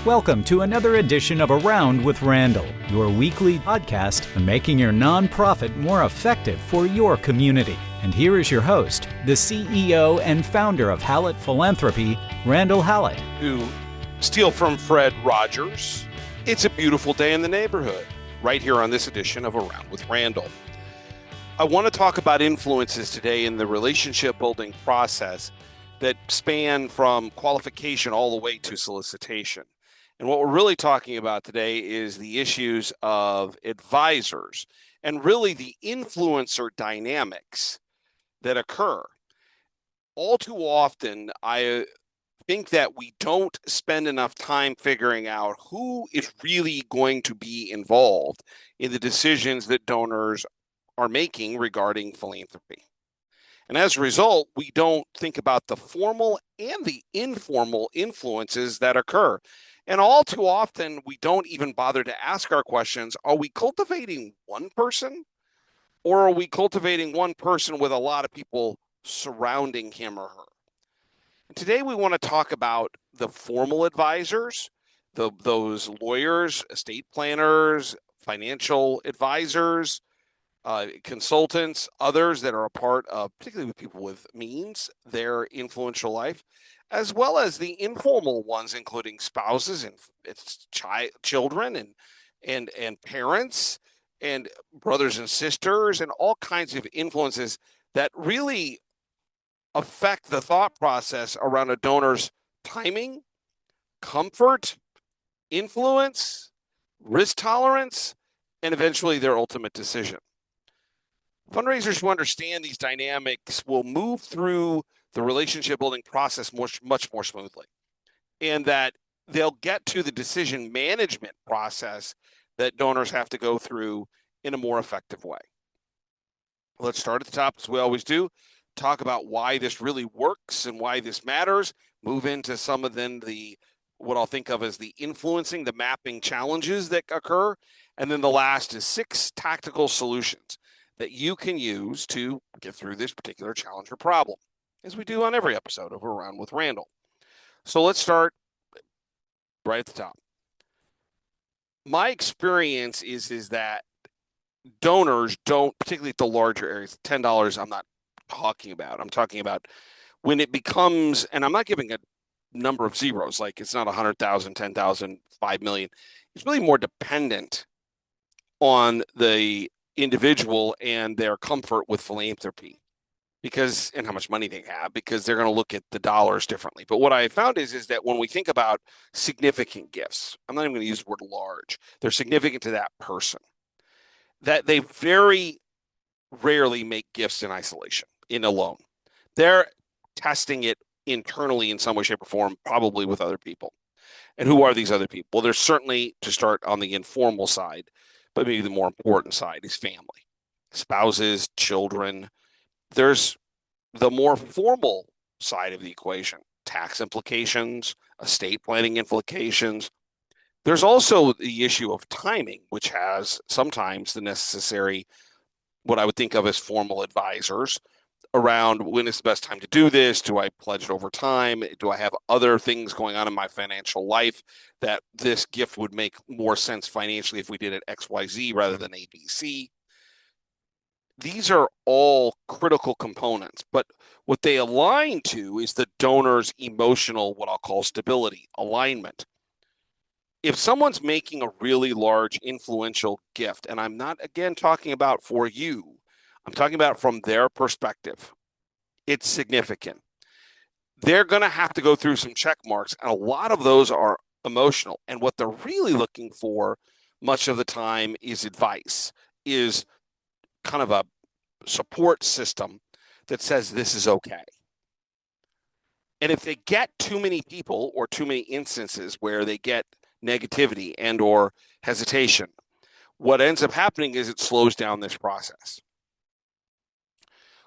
Welcome to another edition of Around with Randall, your weekly podcast on making your nonprofit more effective for your community. And here is your host, the CEO and founder of Hallett Philanthropy, Randall Hallett. To steal from Fred Rogers, it's a beautiful day in the neighborhood, right here on this edition of Around with Randall. I want to talk about influences today in the relationship building process that span from qualification all the way to solicitation. And what we're really talking about today is the issues of advisors and really the influencer dynamics that occur. All too often, I think that we don't spend enough time figuring out who is really going to be involved in the decisions that donors are making regarding philanthropy. And as a result, we don't think about the formal and the informal influences that occur. And all too often, we don't even bother to ask our questions, are we cultivating one person? Or are we cultivating one person with a lot of people surrounding him or her? And today, we want to talk about the formal advisors, those lawyers, estate planners, financial advisors, consultants, others that are a part of, particularly with people with means, their influential life, as well as the informal ones, including spouses and children and parents and brothers and sisters and all kinds of influences that really affect the thought process around a donor's timing, comfort, influence, risk tolerance, and eventually their ultimate decision. Fundraisers who understand these dynamics will move through the relationship building process much more smoothly, and that they'll get to the decision management process that donors have to go through in a more effective way. Let's start at the top, as we always do, talk about why this really works and why this matters, move into some of then what I'll think of as the influencing, the mapping challenges that occur, and then the last is 6 tactical solutions that you can use to get through this particular challenge or problem, as we do on every episode of Around with Randall. So let's start right at the top. My experience is that donors don't, particularly at the larger areas, $10 I'm not talking about. I'm talking about when it becomes, and I'm not giving a number of zeros, like it's not 100,000, 10,000, 5 million. It's really more dependent on the individual and their comfort with philanthropy, and how much money they have, because they're going to look at the dollars differently. But what I found is that when we think about significant gifts, I'm not even going to use the word large, they're significant to that person, that they very rarely make gifts in isolation, in alone. They're testing it internally in some way, shape, or form, probably with other people. And who are these other people? Well, there's certainly, to start on the informal side, but maybe the more important side is family, spouses, children. There's the more formal side of the equation, tax implications, estate planning implications. There's also the issue of timing, which has sometimes the necessary, what I would think of as formal advisors around when is the best time to do this. Do I pledge it over time? Do I have other things going on in my financial life that this gift would make more sense financially if we did it XYZ rather than ABC? These are all critical components, but what they align to is the donor's emotional, what I'll call stability, alignment. If someone's making a really large influential gift, and I'm not, again, talking about for you, I'm talking about from their perspective, it's significant. They're going to have to go through some check marks, and a lot of those are emotional. And what they're really looking for much of the time is advice, is kind of a support system that says this is okay. And if they get too many people or too many instances where they get negativity and or hesitation, what ends up happening is it slows down this process.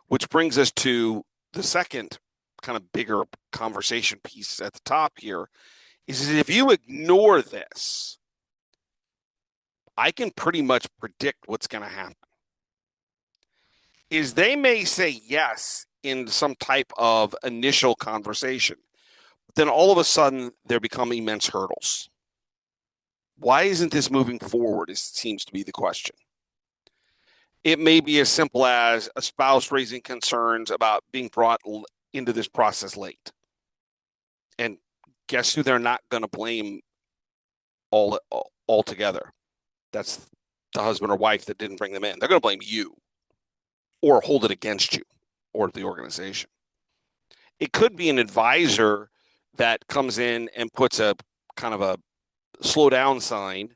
Which brings us to the second kind of bigger conversation piece at the top here, is that if you ignore this, I can pretty much predict what's going to happen. Is they may say yes in some type of initial conversation, then all of a sudden there become immense hurdles. Why isn't this moving forward? It seems to be the question. It may be as simple as a spouse raising concerns about being brought into this process late. And guess who they're not going to blame altogether? That's the husband or wife that didn't bring them in. They're going to blame you or hold it against you or the organization. It could be an advisor that comes in and puts a kind of a slow down sign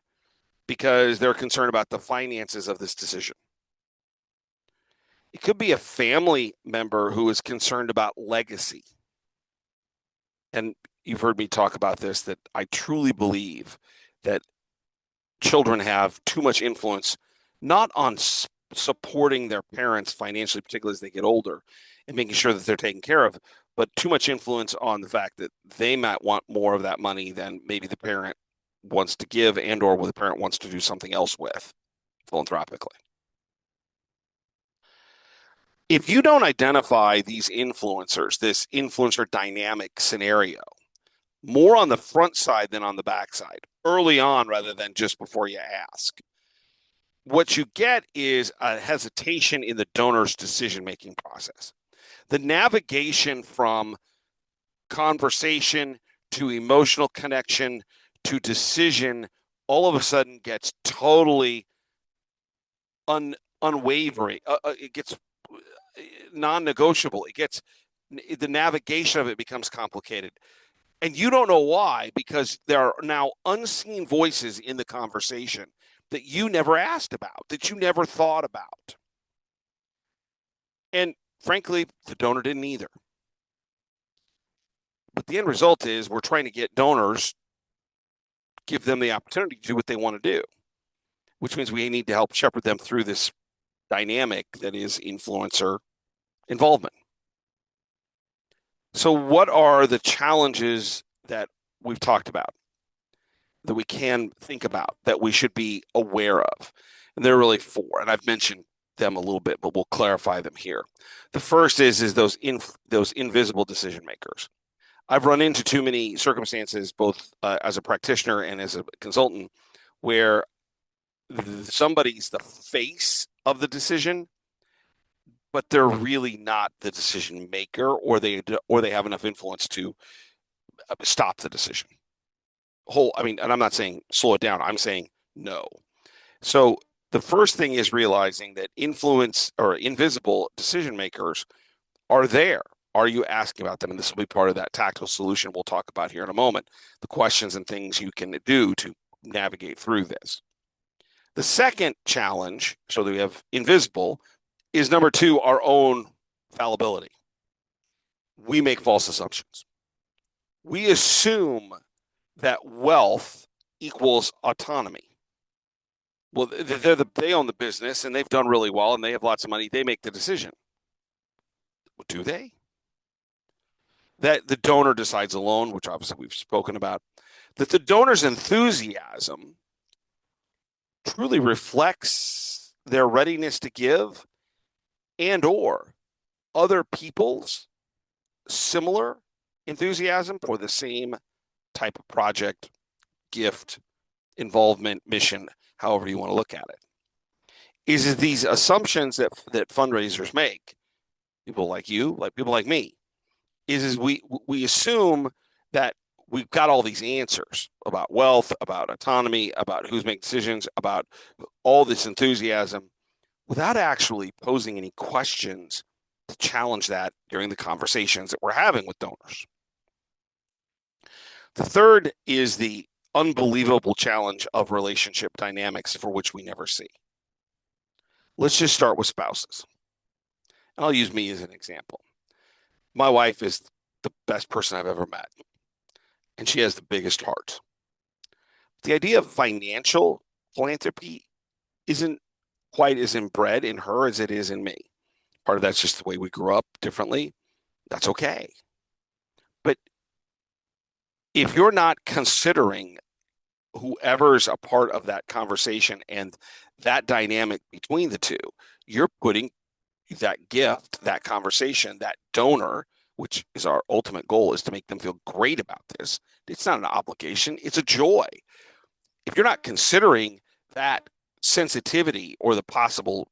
because they're concerned about the finances of this decision. It could be a family member who is concerned about legacy. And you've heard me talk about this, that I truly believe that children have too much influence, not on supporting their parents financially, particularly as they get older, and making sure that they're taken care of, but too much influence on the fact that they might want more of that money than maybe the parent wants to give and or what the parent wants to do something else with philanthropically. If you don't identify these influencers, this influencer dynamic scenario, more on the front side than on the back side, early on rather than just before you ask, what you get is a hesitation in the donor's decision-making process. The navigation from conversation to emotional connection to decision all of a sudden gets totally unwavering. It gets non-negotiable. It gets, the navigation of it becomes complicated. And you don't know why, because there are now unseen voices in the conversation that you never asked about, that you never thought about. And frankly, the donor didn't either. But the end result is we're trying to get donors, give them the opportunity to do what they want to do, which means we need to help shepherd them through this dynamic that is influencer involvement. So what are the challenges that we've talked about, that we can think about, that we should be aware of? And there are really four, and I've mentioned them a little bit, but we'll clarify them here. The first is those invisible decision makers. I've run into too many circumstances, both as a practitioner and as a consultant, where somebody's the face of the decision, but they're really not the decision maker, or they have enough influence to stop the decision. And I'm not saying slow it down. I'm saying no. So the first thing is realizing that influence or invisible decision makers are there. Are you asking about them? And this will be part of that tactical solution we'll talk about here in a moment, the questions and things you can do to navigate through this. The second challenge, so that we have invisible, is number two, our own fallibility. We make false assumptions. We assume that wealth equals autonomy. Well, they own the business and they've done really well and they have lots of money. They make the decision. Do they? That the donor decides alone, which obviously we've spoken about. That the donor's enthusiasm truly reflects their readiness to give and or other people's similar enthusiasm for the same type of project, gift, involvement, mission, however you want to look at it. Is these assumptions that fundraisers make, people like you, like people like me, is we assume that we've got all these answers about wealth, about autonomy, about who's making decisions, about all this enthusiasm, without actually posing any questions to challenge that during the conversations that we're having with donors. The third is the unbelievable challenge of relationship dynamics, for which we never see. Let's just start with spouses. And I'll use me as an example. My wife is the best person I've ever met, and she has the biggest heart. The idea of financial philanthropy isn't quite as inbred in her as it is in me. Part of that's just the way we grew up differently. That's okay. But if you're not considering whoever's a part of that conversation and that dynamic between the two, you're putting that gift, that conversation, that donor, which is our ultimate goal, is to make them feel great about this. It's not an obligation. It's a joy. If you're not considering that sensitivity or the possible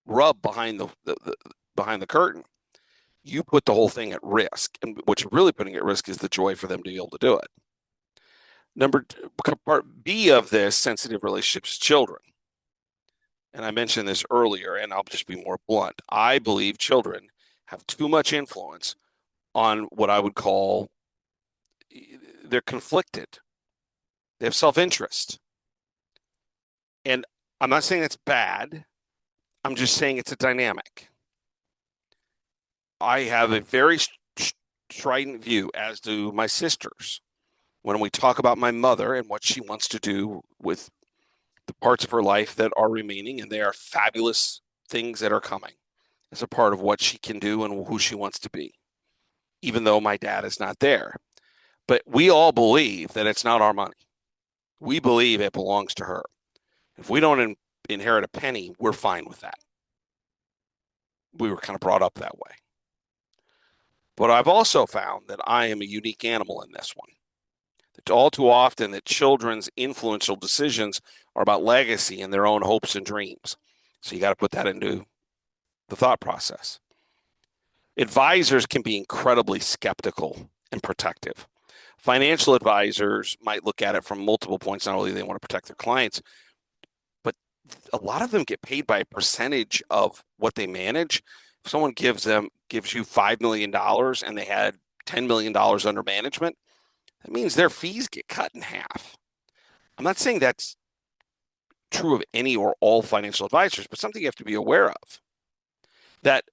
rub behind the curtain, you put the whole thing at risk. And what you're really putting at risk is the joy for them to be able to do it. Part B of this sensitive relationships is children. And I mentioned this earlier, and I'll just be more blunt. I believe children have too much influence on what I would call, they're conflicted. They have self-interest. And I'm not saying it's bad. I'm just saying it's a dynamic. I have a very strident view, as do my sisters, when we talk about my mother and what she wants to do with the parts of her life that are remaining, and they are fabulous things that are coming as a part of what she can do and who she wants to be, even though my dad is not there. But we all believe that it's not our money. We believe it belongs to her. If we don't inherit a penny, we're fine with that. We were kind of brought up that way. But I've also found that I am a unique animal in this one. That all too often that children's influential decisions are about legacy and their own hopes and dreams. So you got to put that into the thought process. Advisors can be incredibly skeptical and protective. Financial advisors might look at it from multiple points. Not only do they want to protect their clients, but a lot of them get paid by a percentage of what they manage. If someone gives you $5 million and they had $10 million under management, that means their fees get cut in half. I'm not saying that's true of any or all financial advisors, but something you have to be aware of. That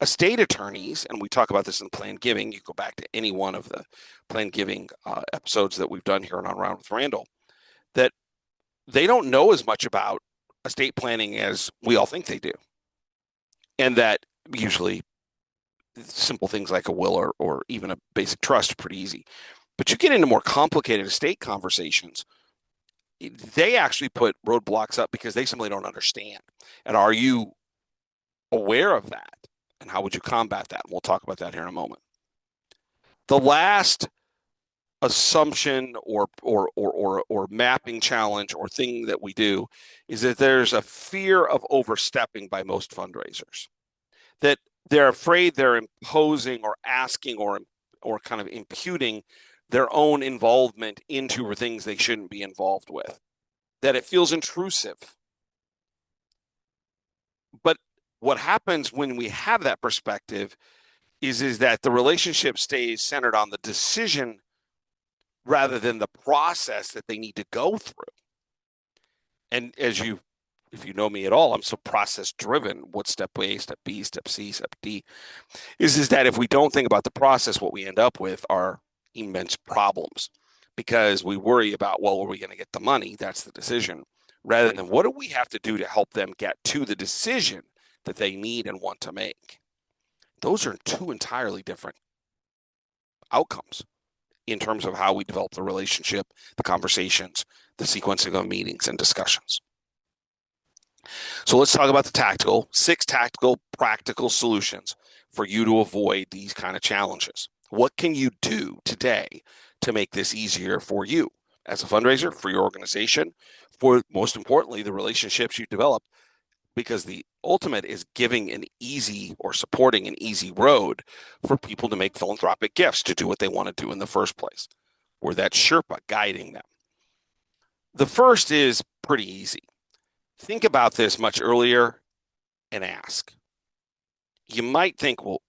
estate attorneys, and we talk about this in Planned Giving, you go back to any one of the Planned Giving episodes that we've done here on Round with Randall, that they don't know as much about estate planning as we all think they do. And that usually simple things like a will or even a basic trust are pretty easy. But you get into more complicated estate conversations, they actually put roadblocks up because they simply don't understand. And are you aware of that? And how would you combat that? And we'll talk about that here in a moment. The last assumption or mapping challenge or thing that we do is that there's a fear of overstepping by most fundraisers. That they're afraid they're imposing or asking or kind of imputing their own involvement into things they shouldn't be involved with. That it feels intrusive. But what happens when we have that perspective is that the relationship stays centered on the decision rather than the process that they need to go through. And if you know me at all, I'm so process driven. What's step A, step B, step C, step D, is that if we don't think about the process, what we end up with are immense problems, because we worry about, well, are we going to get the money? That's the decision, rather than what do we have to do to help them get to the decision that they need and want to make. Those are two entirely different outcomes in terms of how we develop the relationship, the conversations, the sequencing of meetings and discussions. So let's talk about the 6 tactical, practical solutions for you to avoid these kind of challenges. What can you do today to make this easier for you as a fundraiser, for your organization, for, most importantly, the relationships you develop? Because the ultimate is giving an easy or supporting an easy road for people to make philanthropic gifts, to do what they want to do in the first place, or that Sherpa guiding them. The first is pretty easy. Think about this much earlier and ask. You might think, well,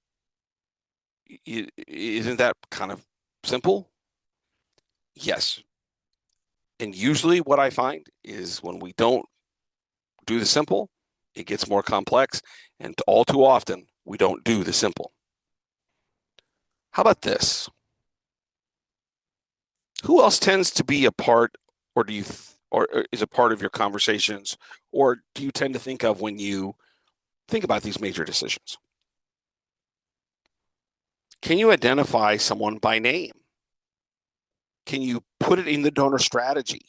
isn't that kind of simple? Yes. And usually what I find is when we don't do the simple, it gets more complex, and all too often we don't do the simple. How about this? Who else tends to be a part, or is a part of your conversations, or do you tend to think of when you think about these major decisions? Can you identify someone by name? Can you put it in the donor strategy?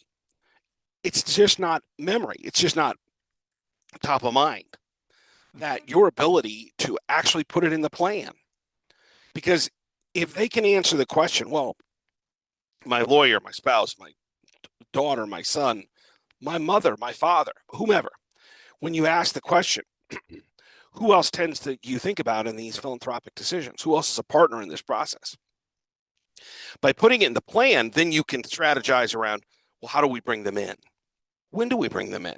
It's just not memory. It's just not top of mind. That your ability to actually put it in the plan. Because if they can answer the question, well, my lawyer, my spouse, my daughter, my son, my mother, my father, whomever. When you ask the question, who else tends to you think about in these philanthropic decisions? Who else is a partner in this process? By putting it in the plan, then you can strategize around, well, how do we bring them in? When do we bring them in?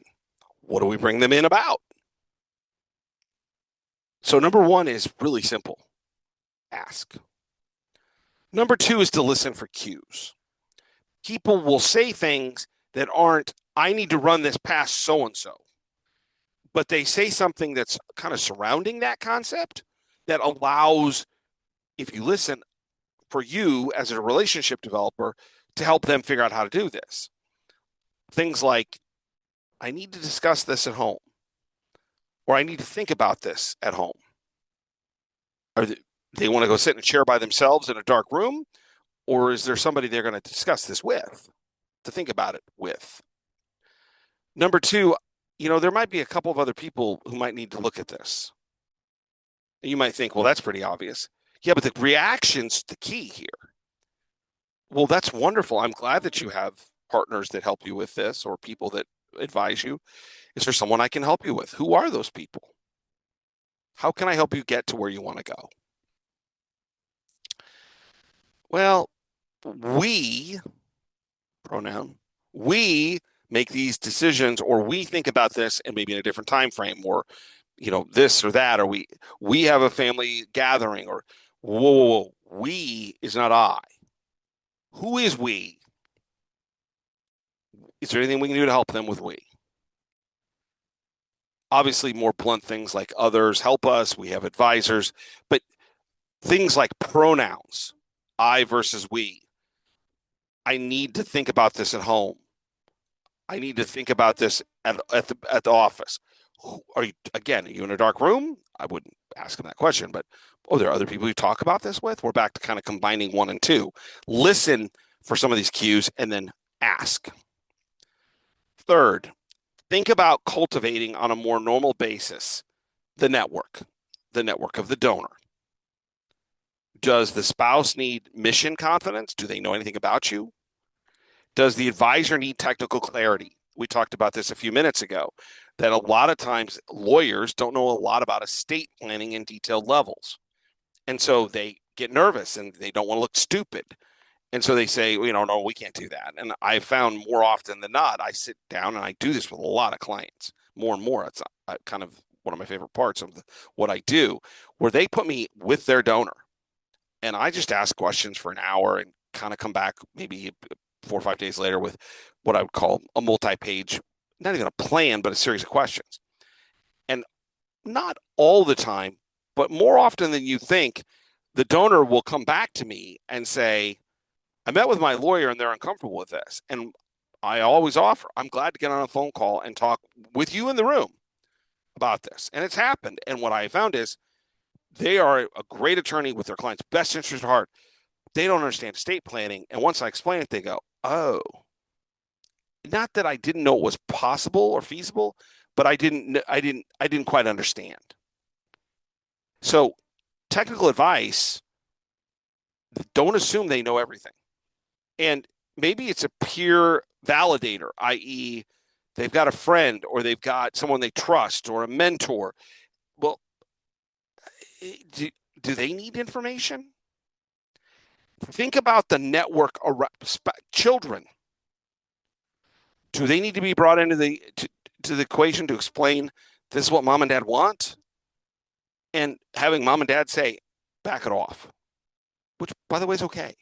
What do we bring them in about? So number one is really simple. Ask. Number two is to listen for cues. People will say things that aren't, I need to run this past so-and-so. But they say something that's kind of surrounding that concept that allows, if you listen, for you as a relationship developer to help them figure out how to do this. Things like, I need to discuss this at home, or I need to think about this at home. Or they want to go sit in a chair by themselves in a dark room, or is there somebody they're going to discuss this with, to think about it with? Number two, there might be a couple of other people who might need to look at this. You might think, well, that's pretty obvious. Yeah, but the reaction's the key here. Well, that's wonderful. I'm glad that you have partners that help you with this or people that advise you. Is there someone I can help you with? Who are those people? How can I help you get to where you want to go? Well, we, pronoun, we make these decisions, or we think about this and maybe in a different time frame, or this or that, or we have a family gathering, or whoa, we is not I. Who is we? Is there anything we can do to help them with we? Obviously, more blunt things like others help us. We have advisors, but things like pronouns, I versus we. I need to think about this at home. I need to think about this at the office. Are you in a dark room? I wouldn't ask them that question, but there are other people you talk about this with? We're back to kind of combining one and two. Listen for some of these cues and then ask. Third, think about cultivating on a more normal basis the network of the donor. Does the spouse need mission confidence? Do they know anything about you? Does the advisor need technical clarity? We talked about this a few minutes ago, that a lot of times lawyers don't know a lot about estate planning in detailed levels. And so they get nervous and they don't want to look stupid. And so they say, no, we can't do that. And I found more often than not, I sit down and I do this with a lot of clients, more and more. It's kind of one of my favorite parts of what I do, where they put me with their donor. And I just ask questions for an hour and kind of come back maybe 4 or 5 days later with what I would call a multi-page, not even a plan, but a series of questions. And not all the time, but more often than you think, the donor will come back to me and say, I met with my lawyer and they're uncomfortable with this. And I always offer, I'm glad to get on a phone call and talk with you in the room about this. And it's happened. And what I found is they are a great attorney with their client's best interest at heart. They don't understand estate planning. And once I explain it, they go, oh, not that I didn't know it was possible or feasible, but I didn't quite understand. So technical advice, don't assume they know everything. And maybe it's a peer validator, i.e., they've got a friend or they've got someone they trust or a mentor. Well, do they need information? Think about the network around children. Do they need to be brought into the equation to explain this is what mom and dad want? And having mom and dad say, back it off, which, by the way, is okay.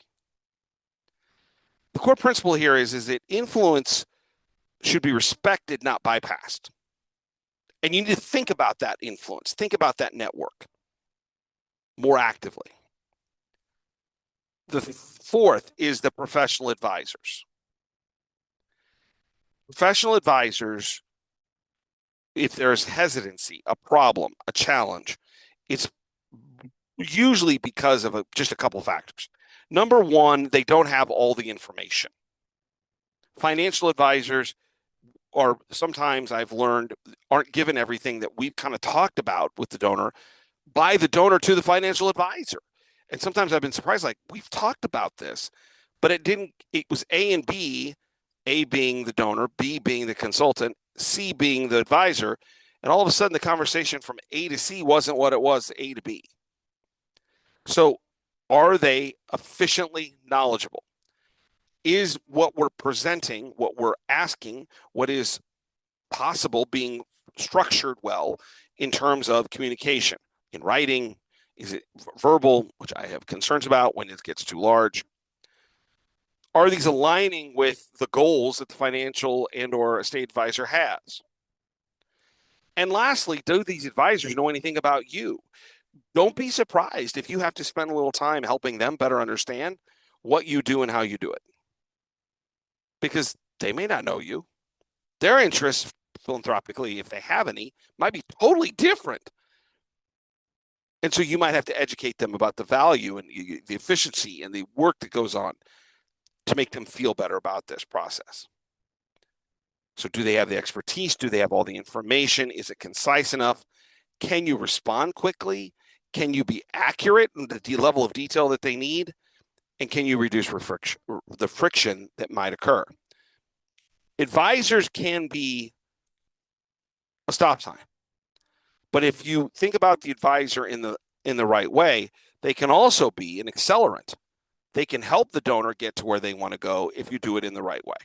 The core principle here is that influence should be respected, not bypassed. And you need to think about that influence, think about that network more actively. The fourth is the professional advisors. Professional advisors, if there's hesitancy, a problem, a challenge, it's usually because of just a couple of factors. Number one, they don't have all the information. Financial advisors are sometimes, I've learned, aren't given everything that we've kind of talked about with the donor by the donor to the financial advisor. And sometimes I've been surprised, like, we've talked about this, but it was A and B, A being the donor, B being the consultant, C being the advisor, and all of a sudden the conversation from A to C wasn't what it was A to B. So are they efficiently knowledgeable? Is what we're presenting, what we're asking, what is possible being structured well in terms of communication in writing? Is it verbal, which I have concerns about when it gets too large? Are these aligning with the goals that the financial and or estate advisor has? And lastly, do these advisors know anything about you? Don't be surprised if you have to spend a little time helping them better understand what you do and how you do it, because they may not know you. Their interests philanthropically, if they have any, might be totally different. And so you might have to educate them about the value and the efficiency and the work that goes on to make them feel better about this process. So do they have the expertise? Do they have all the information? Is it concise enough? Can you respond quickly? Can you be accurate in the level of detail that they need? And can you reduce the friction that might occur? Advisors can be a stop sign. But if you think about the advisor in the right way, they can also be an accelerant. They can help the donor get to where they want to go if you do it in the right way.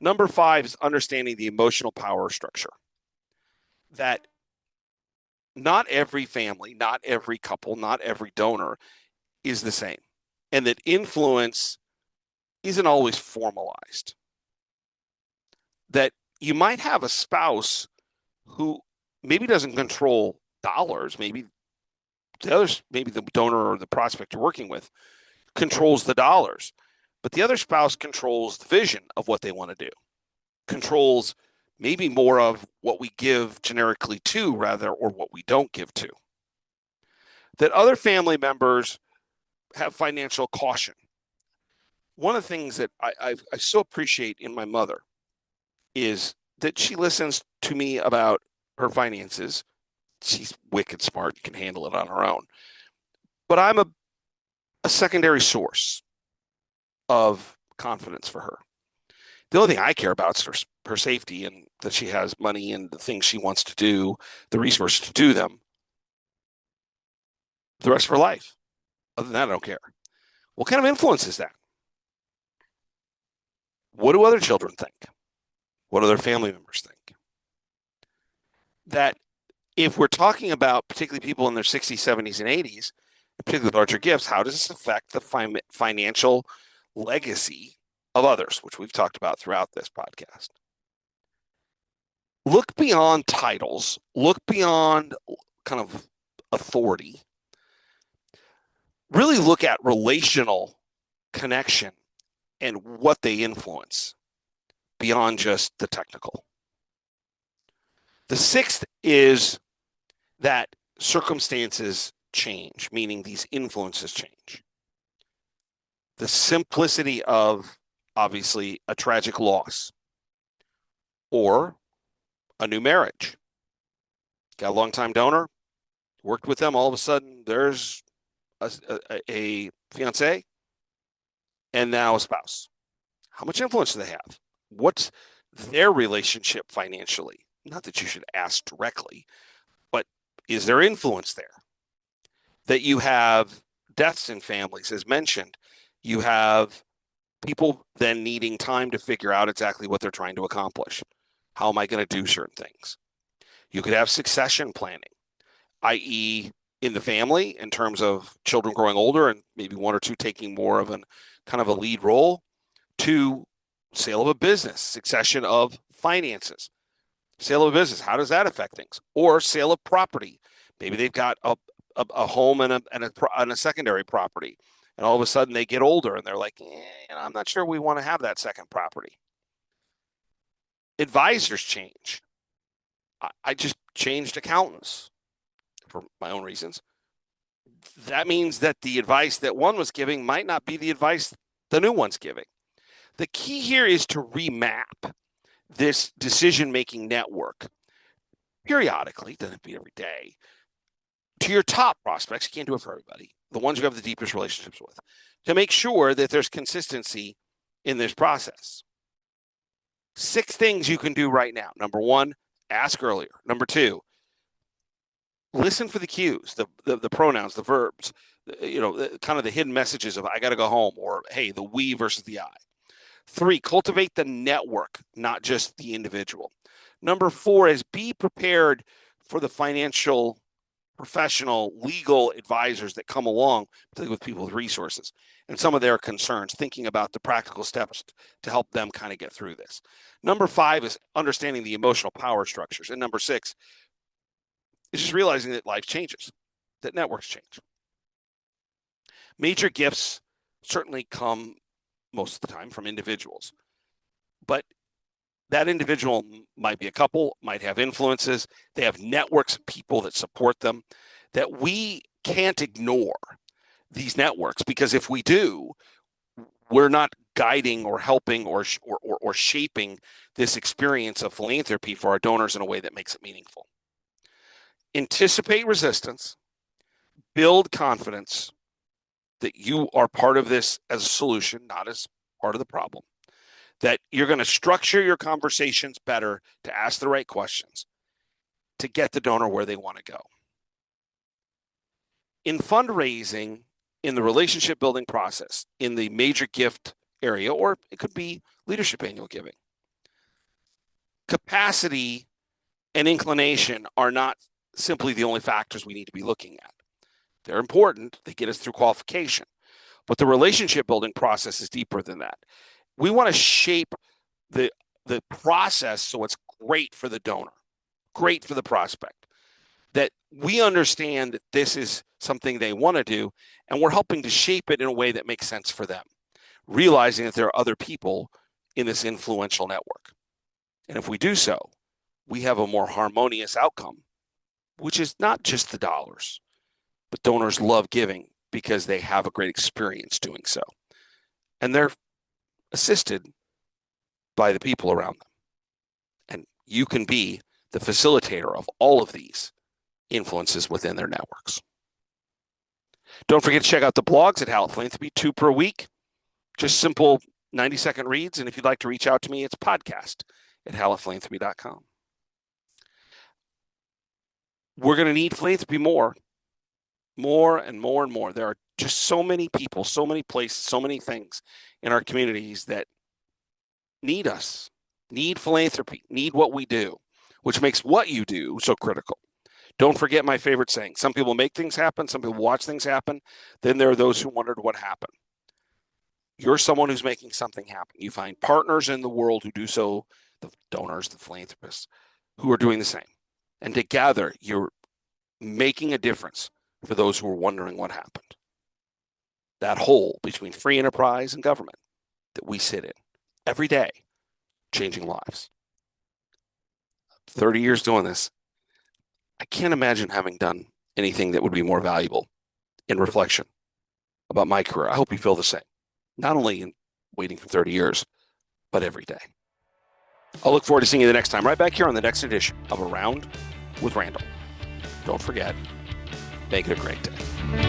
Number 5 is understanding the emotional power structure. That not every family, not every couple, not every donor is the same. And that influence isn't always formalized. That you might have a spouse who maybe doesn't control dollars, maybe the donor or the prospect you're working with controls the dollars, but the other spouse controls the vision of what they want to do, controls maybe more of what we give generically to rather, or what we don't give to. That other family members have financial caution. One of the things that I so appreciate in my mother is that she listens to me about her finances. She's wicked smart and can handle it on her own. But I'm a secondary source of confidence for her. The only thing I care about is her safety and that she has money and the things she wants to do, the resources to do them the rest of her life. Other than that, I don't care. What kind of influence is that? What do other children think? What do their family members think? That if we're talking about particularly people in their 60s, 70s, and 80s, particularly larger gifts, how does this affect the financial legacy of others, which we've talked about throughout this podcast? Look beyond titles, look beyond kind of authority. Really look at relational connection and what they influence beyond just the technical. The 6th is that circumstances change, meaning these influences change. The simplicity of, obviously, a tragic loss or a new marriage. Got a long-time donor, worked with them, all of a sudden there's a fiance and now a spouse. How much influence do they have? What's their relationship financially? Not that you should ask directly, but is there influence there? That you have deaths in families, as mentioned. You have people then needing time to figure out exactly what they're trying to accomplish. How am I going to do certain things? You could have succession planning, i.e., in the family, in terms of children growing older and maybe one or two taking more of an kind of a lead role, to sale of a business, succession of finances. Sale of a business, how does that affect things? Or sale of property. Maybe they've got a home and a secondary property, and all of a sudden they get older and they're like, I'm not sure we want to have that second property. Advisors change. I just changed accountants for my own reasons. That means that the advice that one was giving might not be the advice the new one's giving. The key here is to remap this decision-making network periodically, doesn't be every day, to your top prospects. You can't do it for everybody, the ones you have the deepest relationships with, to make sure that there's consistency in this process. 6 things you can do right now. Number 1, ask earlier. Number 2, listen for the cues, the pronouns, the verbs, kind of the hidden messages of I got to go home, or hey, the we versus the I. 3, cultivate the network, not just the individual. Number 4 is be prepared for the financial, professional, legal advisors that come along, particularly with people with resources, and some of their concerns, thinking about the practical steps to help them kind of get through this. Number 5 is understanding the emotional power structures. And number 6 is just realizing that life changes, that networks change. Major gifts certainly come most of the time from individuals, but that individual might be a couple, might have influences. They have networks of people that support them, that we can't ignore these networks, because if we do, we're not guiding or helping or shaping this experience of philanthropy for our donors in a way that makes it meaningful. Anticipate resistance, build confidence that you are part of this as a solution, not as part of the problem, that you're going to structure your conversations better to ask the right questions to get the donor where they want to go. In fundraising, in the relationship building process, in the major gift area, or it could be leadership annual giving, capacity and inclination are not simply the only factors we need to be looking at. They're important. They get us through qualification. But the relationship building process is deeper than that. We want to shape the process so it's great for the donor, great for the prospect, that we understand that this is something they want to do, and we're helping to shape it in a way that makes sense for them, realizing that there are other people in this influential network. And if we do so, we have a more harmonious outcome, which is not just the dollars, but donors love giving because they have a great experience doing so. And they're assisted by the people around them. And you can be the facilitator of all of these influences within their networks. Don't forget to check out the blogs at Hallett Philanthropy, 2 per week, just simple 90-second reads. And if you'd like to reach out to me, it's podcast at hallettphilanthropy.com. We're going to need philanthropy more and more and more. There are just so many people, so many places, so many things in our communities that need us, need philanthropy, need what we do, which makes what you do so critical. Don't forget my favorite saying. Some people make things happen. Some people watch things happen. Then there are those who wondered what happened. You're someone who's making something happen. You find partners in the world who do so, the donors, the philanthropists, who are doing the same. And together, you're making a difference for those who are wondering what happened. That hole between free enterprise and government that we sit in every day, changing lives. 30 years doing this, I can't imagine having done anything that would be more valuable in reflection about my career. I hope you feel the same, not only in waiting for 30 years, but every day. I'll look forward to seeing you the next time, right back here on the next edition of Around with Randall. Don't forget, make it a great day.